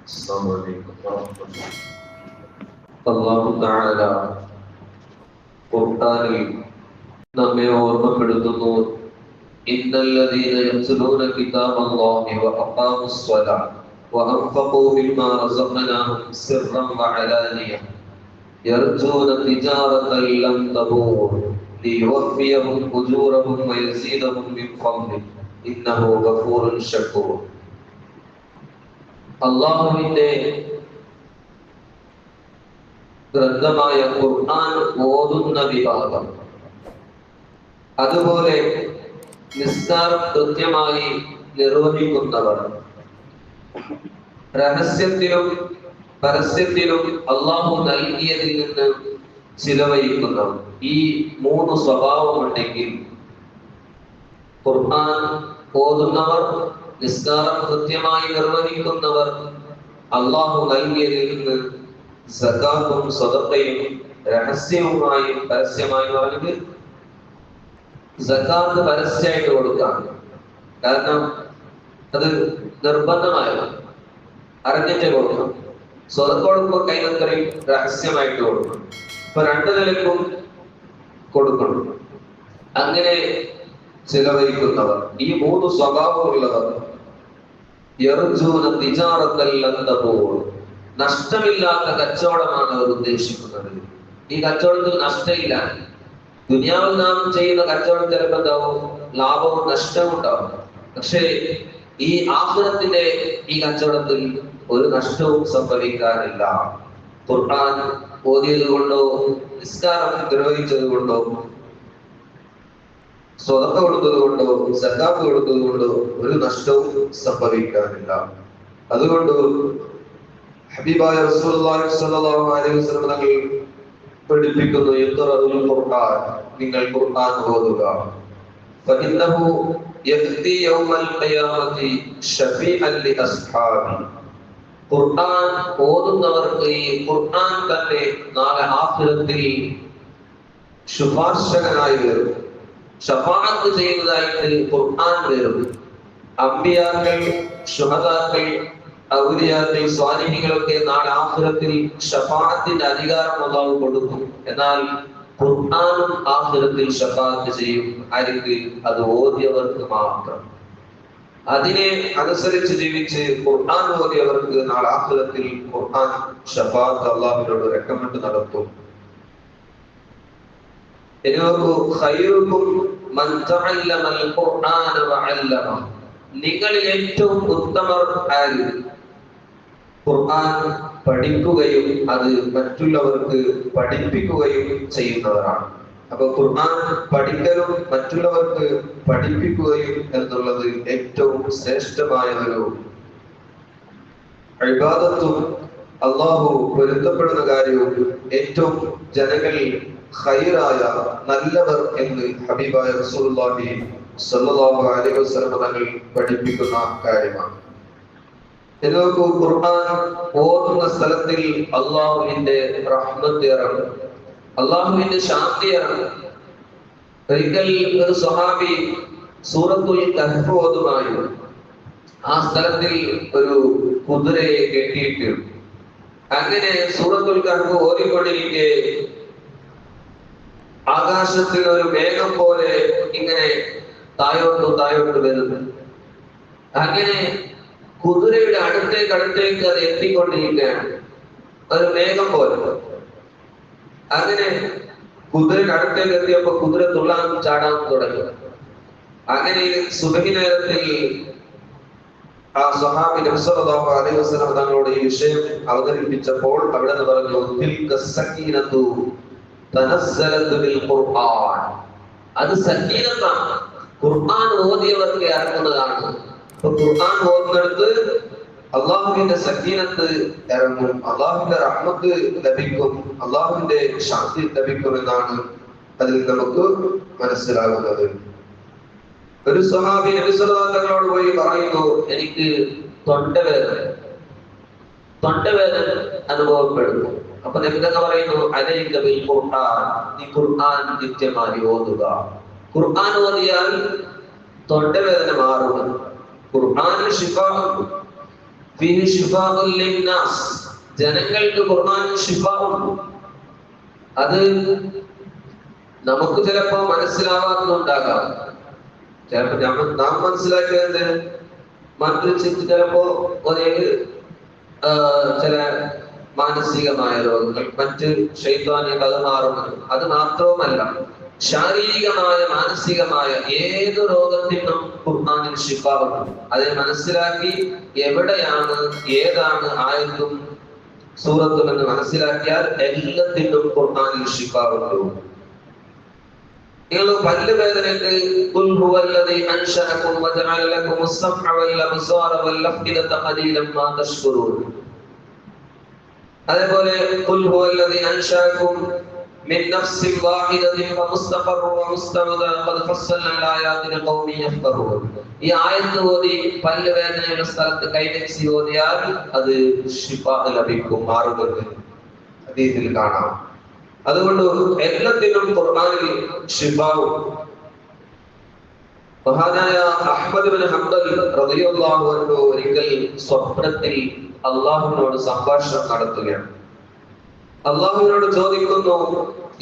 السلام عليكم ورحمة الله. അല്ലാഹു തആല ഖുർആനിൽ നമ്മെ ഓർമ്മപ്പെടുത്തുന്നു, ഇന്നല്ലദീന യത്ലൂന കിതാബല്ലാഹി വഅഖാമുസ്സലാത വഅൻഫഖൂ മിമ്മാ റസഖ്നാഹും സിർറൻ വഅലാനിയ യർജൂന തിജാറതൻ ലൻ തബൂർ ലിയുവഫിയഹും ഉജൂറഹും വയസീദഹും മിൻ ഫദ്ലിഹി ഇന്നഹു ഗഫൂറുൻ ശകൂർ. അല്ലാഹുവിന്റെ ഗ്രന്ഥമായ ഖുർആൻ ഓതുന്ന വിഭാഗം, അതുപോലെ നിസ്കാരം കൃത്യമായി നിർവഹിക്കുന്നവർ, രഹസ്യത്തിലും പരസ്യത്തിലും അള്ളാഹു നൽകിയതിൽ നിന്ന് ചിലവഴിക്കുന്നവർ, ഈ മൂന്ന് സ്വഭാവമുണ്ടെങ്കിൽ ഖുർആൻ ഓതുന്നവർ, നിസ്കാരം കൃത്യമായി നിർവഹിക്കുന്നവർ, അള്ളാഹു നൽകിയതിൽ നിന്ന് സകാത്തും സദഖയും രഹസ്യവുമായും പരസ്യമായും പറഞ്ഞത് സകാത്ത് പരസ്യമായിട്ട് കൊടുക്കാം. കാരണം അത് നിർബന്ധമായത് അറിഞ്ഞിട്ടേ കൊടുക്കണം. സ്വതക്ക കൊടുക്കുമ്പോൾ കൈനത്രയും രഹസ്യമായിട്ട് കൊടുക്കണം. ഇപ്പൊ രണ്ടു നിലക്കും കൊടുക്കണം. അങ്ങനെ ചിലവഴിക്കുന്നവർ, ഈ മൂന്ന് സ്വഭാവമുള്ളവർ, യർജൂന തിജാറതൻ ലൻ തബൂർ, നഷ്ടമില്ലാത്ത കച്ചവടമാണ് അവർ ഉദ്ദേശിക്കുന്നത്. ഈ കച്ചവടത്തിൽ നഷ്ടമില്ല. ദുനിയാവിൽ നാം ചെയ്യുന്ന കച്ചവടം ചിലപ്പോൾ എന്താവും, ലാഭവും നഷ്ടവും ഉണ്ടാവും. പക്ഷേ ഈ ആഖിറത്തിന്റെ ഈ കച്ചവടത്തിൽ ഒരു നഷ്ടവും സംഭവിക്കാനില്ല. ഖുർആൻ ഓതിയത് കൊണ്ടോ നിസ്കാരം നിർവഹിച്ചത് കൊണ്ടോ സ്വതക്ക കൊടുത്തത് കൊണ്ടോ സക്കാത്ത് കൊടുത്തത് കൊണ്ടോ ഒരു നഷ്ടവും സംഭവിക്കാനില്ല. അതുകൊണ്ട് ഹബീബായ റസൂലുള്ളാഹി സ്വല്ലല്ലാഹു അലൈഹി വസല്ലം തങ്ങൾ പഠിപ്പിക്കുന്നു, ഇഖ്റഉൽ ഖുർആൻ, നിങ്ങൾ ഖുർആൻ ഓതുക. ഫഇന്നഹു യഅതി യൗമൽ ഖിയാമത്തി ശഫീഅൻ ലി അസ്ഹാബി. ഖുർആൻ ഓതുന്നവർക്ക് ഈ ഖുർആൻ തന്നെ നാളെ ആഖിറത്തിൽ ശുപാർശകനായി വരും, ശഫാഅത്ത് ചെയ്യുന്നതായിട്ട് ഖുർആൻ വരും. അംബിയാക്കൾ, ശുഹദാക്കൾ, ഔലിയാക്കൾ, സ്വാലിഹീങ്ങളൊക്കെ നാളെ ആഖിറത്തിൽ ശഫാഅത്തിന്റെ അധികാരം അല്ലാഹു കൊടുക്കും. എന്നാൽ ഖുർആനും ആഖിറത്തിൽ ശഫാഅത്ത് ചെയ്യും. ആർക്ക്? അത് ഓതിയവർക്ക് മാത്രം. അതിനെ അനുസരിച്ച് ജീവിച്ച് ഖുർആൻ ഓതിയവർക്ക് നാളെ ആഖിറത്തിൽ ഖുർആൻ ശഫാഅത്ത് അല്ലാഹുവിനോട് റെക്കമെൻഡ് നടത്തും. നിങ്ങളിൽ ഏറ്റവും ഉത്തമർ ആര്? ഖുർആൻ പഠിക്കുകയും അത് മറ്റുള്ളവർക്ക് പഠിപ്പിക്കുകയും ചെയ്യുന്നവരാണ്. അപ്പൊ ഖുർആൻ പഠിക്കലും മറ്റുള്ളവർക്ക് പഠിപ്പിക്കുകയും എന്നുള്ളത് ഏറ്റവും ശ്രേഷ്ഠമായ ഒരു ഇബാദത്തും അല്ലാഹു പൊരുത്തപ്പെടുന്ന കാര്യവും ഏറ്റവും ജനങ്ങളിൽ ഖൈറായ നല്ലവർ എന്ന് ഹബീബായ റസൂലുള്ളാഹി സ്വല്ലല്ലാഹു അലൈഹി വസല്ലം തങ്ങൾ പഠിപ്പിക്കുന്ന കാര്യമാണ്. ഇതിലൊക്കെ ഖുർആൻ ഓതുന്ന സ്ഥലത്തിൽ അല്ലാഹുവിന്റെ റഹ്മത്ത് ഇറങ്ങും, അല്ലാഹുവിന്റെ ശാന്തി ഇറങ്ങും. ഒരിക്കൽ ഒരു സ്വഹാബി സൂറത്തുൽ കഹ്ഫ് ഓതുമായിരുന്നു. ആ സ്ഥലത്തിൽ ഒരു കുതിരയെ കെട്ടിയിട്ട് അങ്ങനെ സൂറത്തുൽ കഹ്ഫ് ഓതിക്കൊണ്ടിരിക്കെ ആകാശത്തിൽ ഒരു മേഘം പോലെ ഇങ്ങനെ താഴോട്ട് വരുന്നു. അങ്ങനെ കുതിരയുടെ അടുത്തേക്ക് അത് എത്തിക്കൊണ്ടിരിക്കുകയാണ്, ഒരു മേഘം പോലെ. അങ്ങനെ കുതിരയുടെ അടുത്തേക്ക് എത്തിയപ്പോ കുതിര തുള്ളാൻ ചാടാൻ തുടങ്ങി. അങ്ങനെ സുബഹി നേരത്തിൽ ആ സ്വഹാബി നബി സല്ലല്ലാഹു അലൈഹി വസല്ലം തങ്ങളോട് ഈ വിഷയം അവതരിപ്പിച്ചപ്പോൾ അവിടെ നിന്ന് പറഞ്ഞു, തിൽക സക്കീനതു തനസ്സലതു ബിൽ ഖുർആൻ. അത് സക്കീനത്താണ്, ഖുർആൻ ഓതിയവർക്ക് ഇറങ്ങുന്നതാണ്. അപ്പൊ ഖുർആൻ ഓതുന്നിടത്ത് അള്ളാഹുവിന്റെ സക്കീനത്ത് ഇറങ്ങും, അള്ളാഹുവിന്റെ റഹ്മത്ത് ലഭിക്കും, അള്ളാഹുവിന്റെ ശാന്തി ലഭിക്കും എന്നാണ് അതിൽ നമുക്ക് മനസ്സിലാകുന്നത്. ഒരു സ്വഹാബി നബി സല്ലല്ലാഹു അലൈഹി വസല്ലമയോട് പോയി പറയുന്നു, എനിക്ക് തൊണ്ടവേദന അനുഭവപ്പെടുന്നു. അപ്പൊ നബി തങ്ങൾ പറയുന്നു, അലൈക ബിൽ ഖുർആൻ, നീ ഖുർആൻ നിത്യമായി ഓതുക. ഖുർആൻ ഓതിയാൽ തൊണ്ടവേദന മാറും, ഖുർആനിന് ശിഫാ. ഫീഹി ശിഫാഉൻ ലിന്നാസ്, ജനങ്ങൾക്ക് ഖുർആൻ ശിഫാഉണ്ട്. അത് നമുക്ക് ചിലപ്പോ മനസ്സിലാവാത്തതുണ്ടാകാം. ചിലപ്പോ നാം മനസ്സിലാക്കിയത് മന്ത്രിച്ചിട്ട് ചിലപ്പോ ചില മാനസികമായ രോഗങ്ങൾ, മറ്റ് ശൈത്വാനികൾ അത് മാറുന്നത്. അത് മാത്രവുമല്ല, ശാരീരികമായ മാനസികമായ ഏത് രോഗത്തിനും ഖുർആനിൽ ശിഫാവുണ്ട്. അത് മനസ്സിലാക്കി എവിടെയാണ് ഏതാണ് ആയത്തും സൂറത്തും എന്ന് മനസ്സിലാക്കിയാൽ എല്ലാത്തിനും ഖുർആനിൽ ശിഫാവുണ്ട്. നിങ്ങൾ പല്ല് വേദനയ്ക്ക് ഖുൽ ഹുവല്ലദീ അൻശഅകും വജഅല ലക്കുമുസ് സമഅ വൽ അബ്സാറ വൽ അഫ്ഇദത ഖലീലൻ മാ തശ്കുറൂൻ. അതേപോലെ ഖുൽ ഹുവല്ലദീ അൻശഅകും മിൻ നഫ്സിൻ വാഹിദത്തിൻ ഫമുസ്തഖറു വമുസ്തവദ ഖദ് ഫസ്സൽനാ ആയാതി ലിഖൗമി യഫ്ഖഹൂൻ. ഈ ആയത്ത് ഓതി പല്ല് വേദനയുള്ള സ്ഥലത്ത് കൈവച്ച് ഓതിയാൽ അത് ശിഫാ ലഭിക്കും, മാറുമെന്ന് ഹദീസിൽ കാണാം. അതുകൊണ്ട് എല്ലാത്തിനും ഖുർആനിൽ ശിഫാവും. മഹാനായ അഹ്മദ് ഇബ്നു ഹംബൽ റളിയല്ലാഹു അൻഹു ഒരിക്കൽ സ്വപ്നത്തിൽ അല്ലാഹുവിനോട് സംഭാഷണം നടത്തുകയാണ്. അല്ലാഹുവിനോട് ചോദിക്കുന്നു,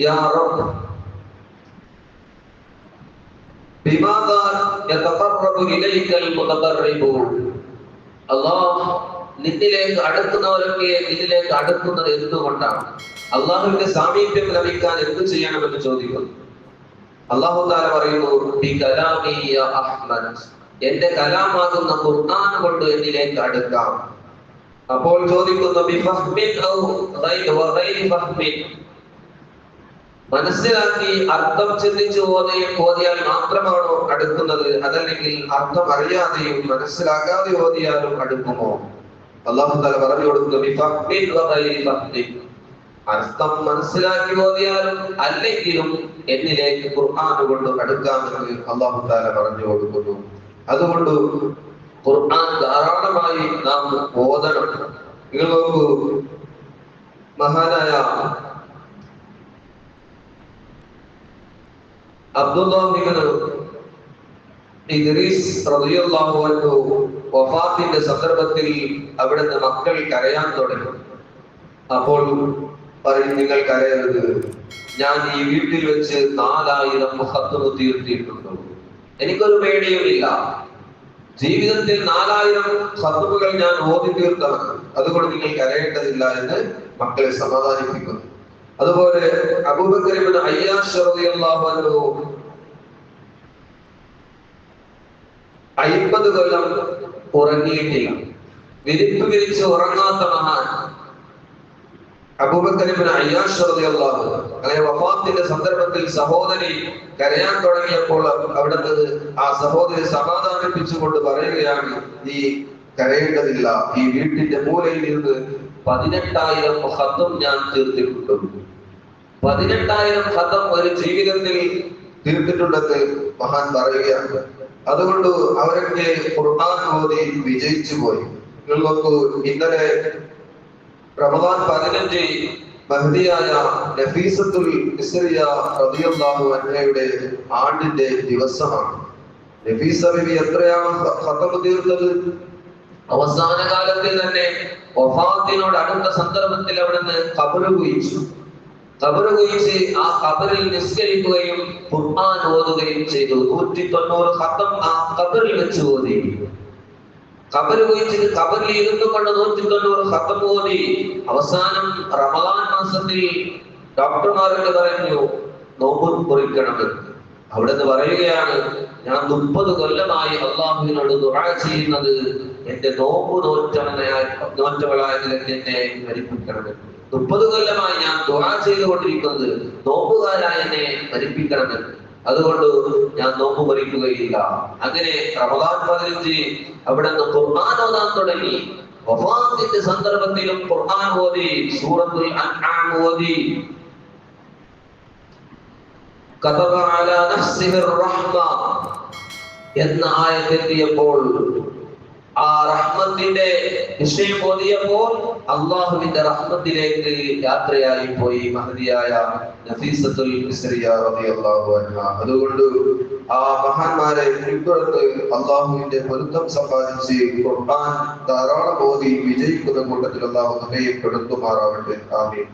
യാ റബ്ബ് ബിമാദാ യതഖറബു ഇലൈകൽ മുതഖറബൂൻ. അല്ലാഹ്, നിന്നിലേക്ക് അടുക്കുന്നവരൊക്കെ നിന്നിലേക്ക് അടുക്കുന്നത് എന്തുകൊണ്ടാണ്? അള്ളാഹുവിന്റെ സാമീപ്യം ലഭിക്കാൻ എന്ത് ചെയ്യണമെന്ന് ചോദിക്കുന്നു. അല്ലാഹു തആല പറയുന്നു, ബി കലാമി യാ അഹ്മദ്, എന്റെ കലാമാകുന്ന ഖുർആൻ കൊണ്ട് എന്നിലേക്ക് അടുക്കാം. അപ്പോൾ ചോദിക്കുന്നു, ബി ഫഹ്മിൻ ഔ ഗൈരി ഫഹ്മിൻ, മനസ്സിലാക്കി അർത്ഥം ചിന്തിച്ച് ഓതിയാൽ മാത്രമാണോ അടുക്കുന്നത്, അതല്ലെങ്കിൽ അർത്ഥം അറിയാതെയും മനസ്സിലാക്കാതെ ഓതിയാലും അടുക്കുമോ? അല്ലാഹു തആല പറഞ്ഞു കൊടുക്കുന്നു, ബി ഫഹ്മിൻ ഗൈരി ഫഹ്മിൻ, അർത്ഥം മനസ്സിലാക്കി ഓതിയാലും അല്ലെങ്കിലും എന്നിലേക്ക് ഖുർആൻ കൊണ്ട് അടുക്കാമെന്ന് അല്ലാഹു തആല പറഞ്ഞു കൊടുക്കുന്നു. അതുകൊണ്ട് ഖുർആൻ ധാരാളമായി നാം ഓതണം. നിങ്ങൾ നോക്കൂ, മഹാനായ അബ്ദുല്ലാഹ് ഇബ്നു ഇദ്രീസ് റളിയല്ലാഹു അൻഹു വഫാത്തിന്റെ സന്ദർഭത്തിൽ അവിടുത്തെ മക്കൾ കരയാൻ തുടങ്ങി. അപ്പോൾ പറയും, നിങ്ങൾ കരയരുത്, ഞാൻ ഈ വീട്ടിൽ വെച്ച് 4000 ഖത്മ തീർത്തിയിട്ടുണ്ട്, എനിക്കൊരു പേടിയുമില്ല. ജീവിതത്തിൽ 4000 ഖത്മുകൾ ഞാൻ ഓതി തീർത്തവനാണ്, അതുകൊണ്ട് നിങ്ങൾ കരയേണ്ടതില്ല എന്ന് മക്കളെ സമാധാനിപ്പിക്കുന്നു. അതുപോലെ അബൂബക്കർ ഇബ്നു അയ്യാശ് റളിയല്ലാഹു അൻഹു 50 കൊല്ലം ഉറങ്ങിയിട്ടില്ല. വിരിപ്പ് വിരിച്ച് ഉറങ്ങാത്ത മഹാൻ അബൂബക്കർ ഇബ്നു അയ്യാശ് റളിയല്ലാഹു അൻഹു. അങ്ങനെ വഫാത്തിന്റെ സന്ദർഭത്തിൽ സഹോദരി കരയാൻ തുടങ്ങിയപ്പോൾ അവിടുത്തെ ആ സഹോദരി സമാധാനിപ്പിച്ചുകൊണ്ട് പറയുകയാണ്, നീ കരയേണ്ടതില്ല, ഈ വീട്ടിന്റെ മൂലയിൽ നിന്ന് 18000 ഖത്ം ഞാൻ തീർത്തിട്ടുണ്ട്. 18000 ഖത്ം ഒരു ജീവിതത്തിൽ തീർത്തിട്ടുണ്ടെന്ന് മഹാൻ പറയുകയാണ്. അതുകൊണ്ട് അവരൊക്കെ ഖുർആൻ ഓതി വിജയിച്ചു പോയി. നിങ്ങൾ നോക്കൂ, ഇന്നലെ റമദാൻ 15 മഹ്ദിയായ നഫീസത്തുൽ മിസ്രിയ റളിയല്ലാഹു അൻഹയുടെ ആണ്ടിന്റെ ദിവസമാണ്. നഫീസ ബിബി എത്രയാണ് ഖത്ം തീർത്തത്? അവസാന കാലത്തിൽ തന്നെ വഫാത്തിനോട് അടുത്ത സന്ദർഭത്തിൽ അവിടുന്ന് ഖബർ കുഴിച്ചു. ഖബർ കുഴിച്ച് ആ ഖബറിൽ നിസ്കരിക്കുകയും ഖുർആൻ ഓതുകയും ചെയ്തു. 190 ഖത്ം ആ ഖബറിൽ വെച്ച് ഓതി. ഖബർ കുഴിച്ചിട്ട് ഖബറിൽ ഇരുന്നു കൊണ്ട് 190 ഖത്ം ഓതി. അവസാനം റമദാൻ മാസത്തിൽ ഡോക്ടർമാരൊക്കെ പറഞ്ഞു നോമ്പ് കുറിക്കണമെന്ന്. അവിടുന്ന് പറയുകയാണ്, ഞാൻ 30 കൊല്ലമായി അള്ളാഹുവിനോട് ദുആ ചെയ്യുന്നത് എന്റെ നോമ്പ് നോറ്റവളായതിൽ എന്നെ മരിപ്പിക്കണമെന്ന്. 30 കൊല്ലമായി ഞാൻ ദുആ ചെയ്തുകൊണ്ടിരിക്കുന്നത് നോമ്പുകാരായ എന്നെ മരിപ്പിക്കണമെന്ന്. അതുകൊണ്ട് ഞാൻ നോമ്പ് മരിക്കുകയില്ല. അങ്ങനെ റമദാൻ 15 അവിടുന്ന് ഖുർആൻ ഓതാൻ തുടങ്ങി. വഫാത്തിന്റെ സന്ദർഭത്തിലും ഖുർആൻ ഓതി, സൂറത്തുൽ അൻആം ഓതി. കതബ അലാ നഫ്സിഹിർ റഹ്മ എന്ന ആയത്തെത്തിയപ്പോൾ ആ റഹ്മത്തിന്റെ വിഷയം ഓതിയപ്പോൾ അള്ളാഹുവിന്റെ റഹ്മത്തിലേക്ക് യാത്രയായി പോയി മഹദിയായ നഫീസത്തുൽ മിസ്രിയ റളിയല്ലാഹു അൻഹ. അതുകൊണ്ട് ആ മഹാന്മാരെ പിന്തുടർന്ന് അള്ളാഹുവിന്റെ പൊരുത്തം സമ്പാദിച്ച് ഖുർആൻ ധാരാളം ഓതി വിജയിക്കുന്ന കൂട്ടത്തിൽ അള്ളാഹു നമ്മെ പെടുത്തുമാറാവട്ടെ. ആമീൻ.